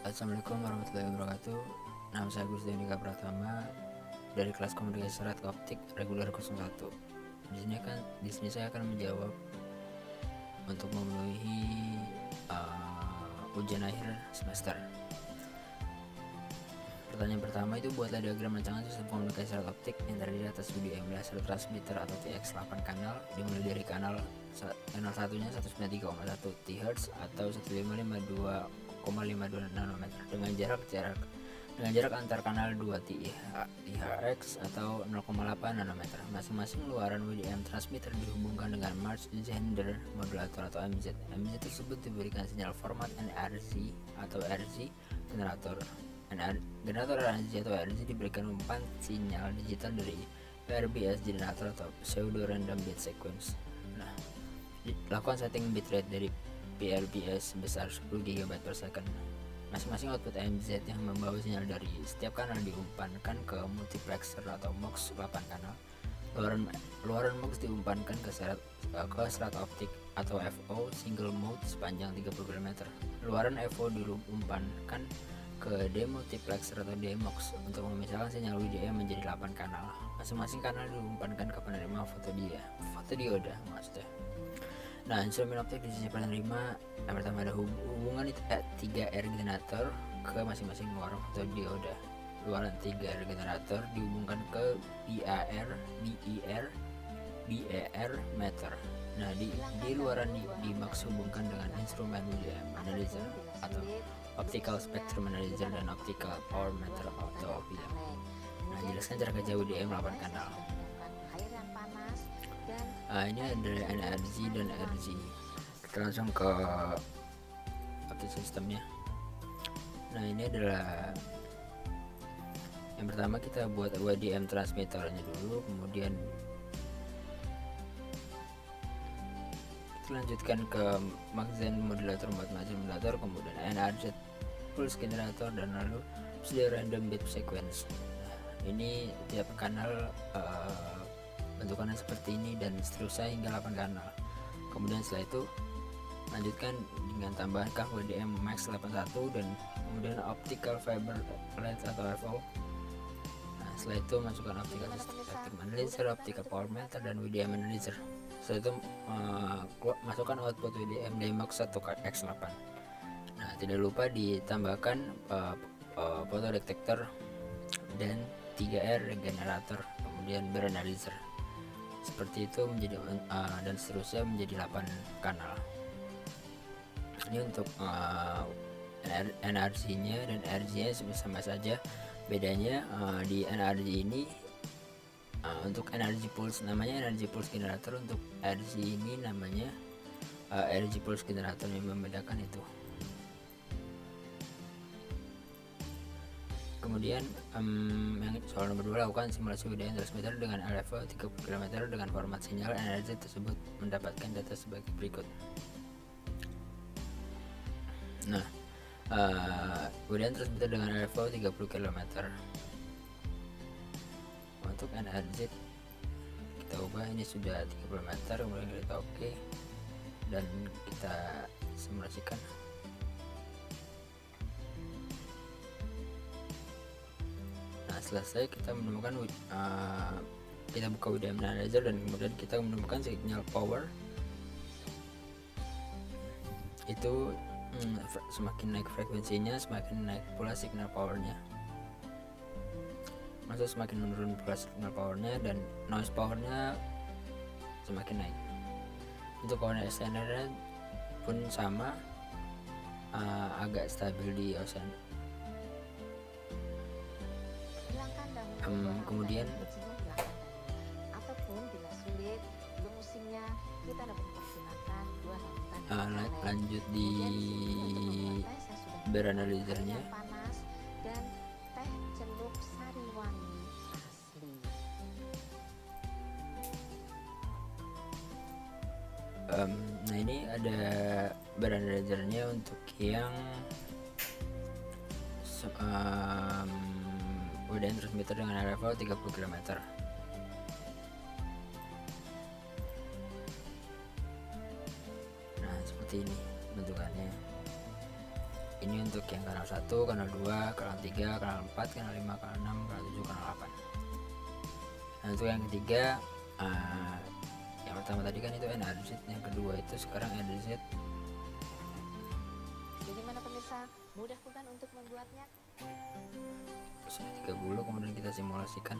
Assalamualaikum warahmatullahi wabarakatuh. Nama saya Gus Denika Pratama dari kelas komunikasi serat optik reguler 01. Di sini saya akan menjawab untuk memenuhi ujian akhir semester. Pertanyaan pertama itu, buatlah diagram rancangan sistem komunikasi serat optik yang terdiri atas video yang melihat transmitter atau TX8 kanal dimulai dari kanal satunya 193,1 THz atau 1552,52 nanometer dengan jarak antar kanal 2 THz atau 0,8 nanometer. Masing-masing luaran WDM transmitter dihubungkan dengan Mach Zehnder modulator atau MZ. MZ tersebut diberikan sinyal format NRZ atau RZ generator. Generator RZ atau RZ diberikan umpan sinyal digital dari PRBS generator atau pseudo random bit sequence. Nah, lakukan setting bitrate dari PRBS sebesar 10 GB per second. Masing-masing output MZ yang membawa sinyal dari setiap kanal diumpankan ke multiplexer atau MUX 8 kanal. Luaran MUX diumpankan ke serat optik atau FO single mode sepanjang 30 km. Luaran FO diumpankan ke demultiplexer atau DMUX untuk memisahkan sinyal WDM menjadi 8 kanal. Masing-masing kanal diumpankan ke penerima fotodioda maksudnya. Nah, instrumen optik di sisi penerima yang pertama ada hubungan 3R generator ke masing-masing luaran fotodioda. Luaran 3R generator dihubungkan ke BER meter. Nah, di luaran DMUX hubungkan dengan instrumen WDM analyzer atau optical spectrum analyzer dan optical power meter atau OPM. Nah, jelaskan cara kerja WDM 8 kanal. Ini adalah NRZ dan RZ. Kita langsung ke optik sistemnya. Nah, ini adalah yang pertama, kita buat WDM transmitternya dulu, kemudian kita lanjutkan ke Mach Zehnder modulator, kemudian NRZ pulse generator, dan lalu pseudo random bit sequence. Nah, ini tiap kanal bentukannya seperti ini dan seterusnya hingga 8 kanal. Kemudian setelah itu lanjutkan dengan tambahkan WDM Max 81 dan kemudian optical fiber light atau FO. Nah, setelah itu masukkan optical spectrum analyzer, optical power meter, dan WDM analyzer. Setelah itu masukkan output WDM DMUX 1 X8. Nah, tidak lupa ditambahkan fotodetektor dan 3R generator, kemudian beranalizer. Seperti itu menjadi dan seterusnya menjadi 8 kanal. Ini untuk NRZ-nya dan RZ-nya sama saja. Bedanya di NRZ ini untuk energy pulse namanya energy pulse generator, untuk RZ ini namanya energy pulse generator. Yang membedakan itu. Kemudian yang soal nomor 2, lakukan simulasi WDM transmitter dengan level 30 km dengan format sinyal NRZ tersebut mendapatkan data sebagai berikut. Nah, WDM transmitter dengan level 30 km. Untuk NRZ kita ubah, ini sudah 30 meter, kemudian kita oke dan kita simulasikan. Selesai, kita menemukan kita buka WDM analyzer dan kemudian kita menemukan sinyal power itu semakin naik frekuensinya semakin naik pula signal powernya, maksud semakin menurun pula signal powernya, dan noise powernya semakin naik. Untuk warna standar pun sama, agak stabil di ocean. Kemudian lanjut di beranalizernya. Nah, ini ada beranalizernya untuk yang WDM transmitter dengan level 30 km. Nah, seperti ini bentukannya. Ini untuk yang kanal 1, kanal 2, kanal 3, kanal 4, kanal 5, kanal 6, kanal 7, kanal 8. Nah untuk yang ketiga, yang pertama tadi kan itu NRZ, yang kedua itu sekarang NRZ. Bagaimana pemirsa? Mudah bukan untuk membuatnya? Terus 30, kemudian kita simulasikan.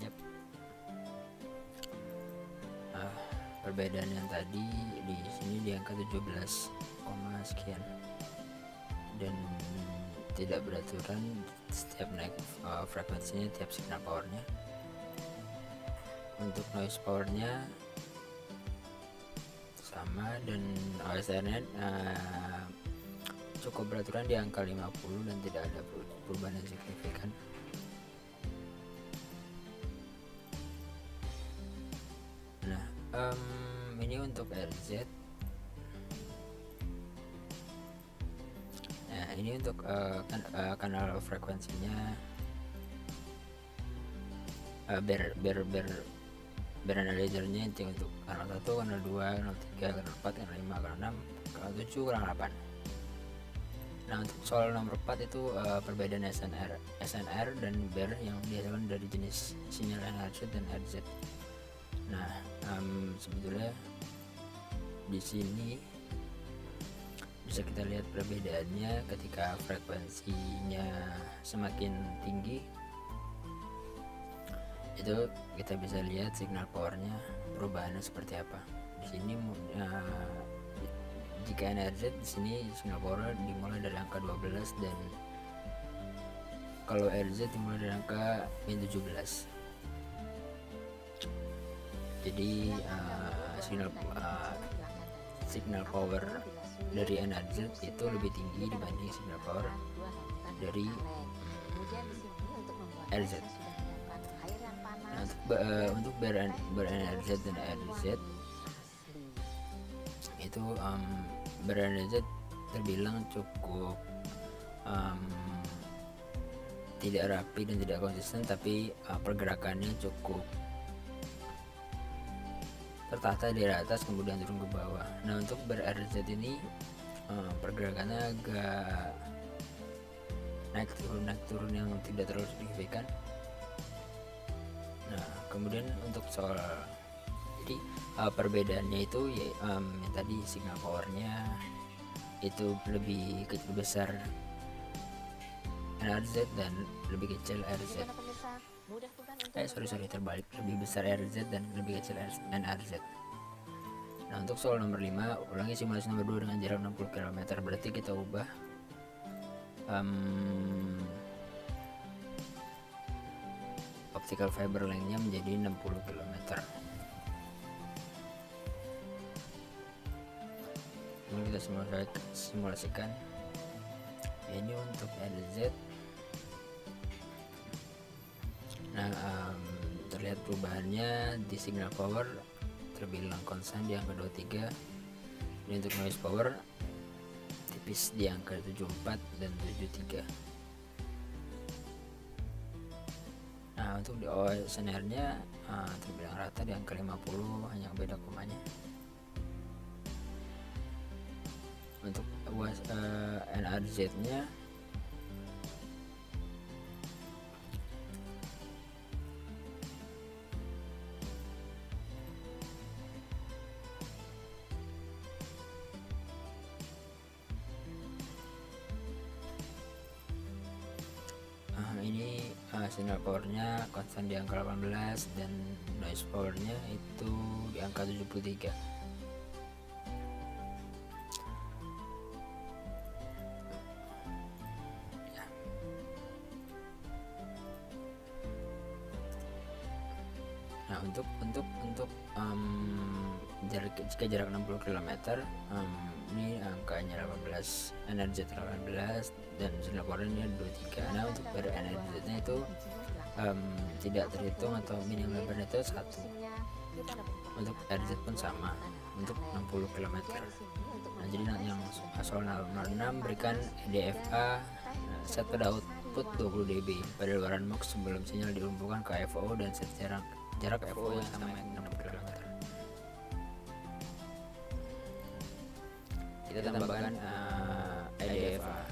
Yap. Perbedaan yang tadi di sini di angka 17, sekian, dan tidak beraturan setiap naik frekuensinya, tiap signal powernya. Untuk noise powernya sama, dan OSR-nya cukup beraturan di angka 50 dan tidak ada perubahan yang signifikan. Nah ini untuk RZ. Nah ini untuk kanal frekuensinya, bear analyzernya itu untuk kanal 1, kanal 2, kanal 3, kanal 4, kanal 5, kanal 6, kanal 7, kanal 8. Nah untuk soal nomor 4 itu perbedaan SNR dan bear yang dihasilkan dari jenis sinyal NRZ dan RZ. Nah sebetulnya di sini bisa kita lihat perbedaannya ketika frekuensinya semakin tinggi, itu kita bisa lihat signal powernya perubahannya seperti apa. Di sini jika NRZ di sini signal power dimulai dari angka 12, dan kalau RZ dimulai dari angka -17. Jadi signal power dari NRZ itu lebih tinggi dibanding signal power dari RZ. Nah, untuk bear NRZ dan RZ itu bear NRZ terbilang cukup tidak rapi dan tidak konsisten, tapi pergerakannya cukup tertata dari atas kemudian turun ke bawah. Nah untuk ber-RZ ini pergerakannya agak naik turun yang tidak terlalu signifikan. Nah kemudian untuk soal, jadi perbedaannya itu ya, yang tadi signal powernya itu lebih besar NRZ dan lebih kecil RZ. Sorry terbalik, lebih besar RZ dan lebih kecil NRZ. Nah untuk soal nomor 5, ulangi simulasi nomor 2 dengan jarak 60 km. Berarti kita ubah optical fiber lengthnya menjadi 60 km. Kemudian kita simulasikan. Ini untuk RZ. Nah terlihat perubahannya di signal power terbilang konstan di angka 23, dan untuk noise power tipis di angka 74 dan 73. Nah untuk di OSNR nya terbilang rata di angka 50, hanya beda komanya. Untuk NRZ nya ini signal powernya konstan di angka 18, dan noise powernya itu di angka 73. Nah untuk jika jarak 60 km, ini angkanya 18, NRZ 18 dan signal powernya 23. Nah untuk pada NRZ nya itu tidak terhitung atau min yang lebarnya itu 1. Untuk RZ pun sama untuk 60 km. Nah jadi yang soal nomor 6, berikan DFA set pada output 20 dB pada luaran MUX sebelum sinyal dilumpuhkan ke FO, dan set jarak FO yang sama yang 6 km. kita tambahkan IDFA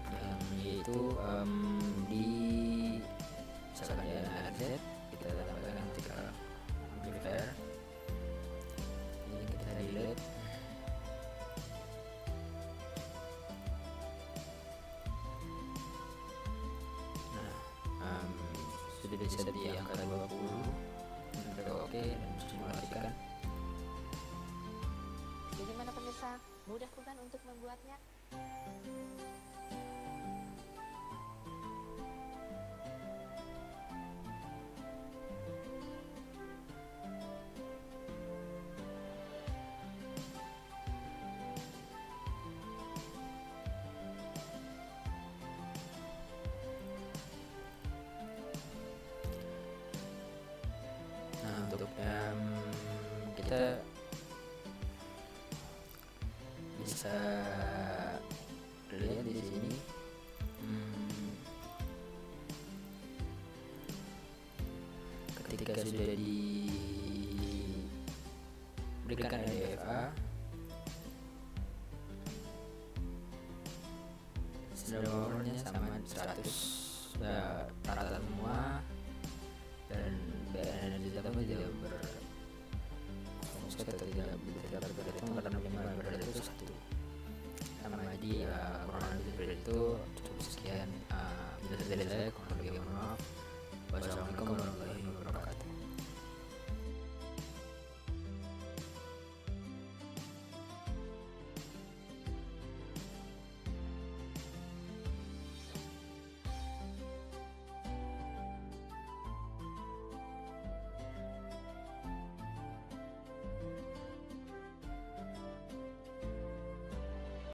yang yaitu di misalkan di ARZ kita tambahkan artikel amplifier, ini kita delete. Sudah bisa di angka 20, sudah oke, dan simulasikan. Bagaimana pemirsa? Mudah bukan untuk membuatnya? Nah, untuk kita bisa lihat di sini ketika sudah diberikan IDFA powernya sama 100, sudah rata semua, dan energi dalam tidak berfungsi atau tidak berhitung karena minimal berada itu 1 sama di kurang lebih itu cukup sekian. Bisa selesai, kurang lebih mohon maaf. Wassalamualaikum warahmatullahi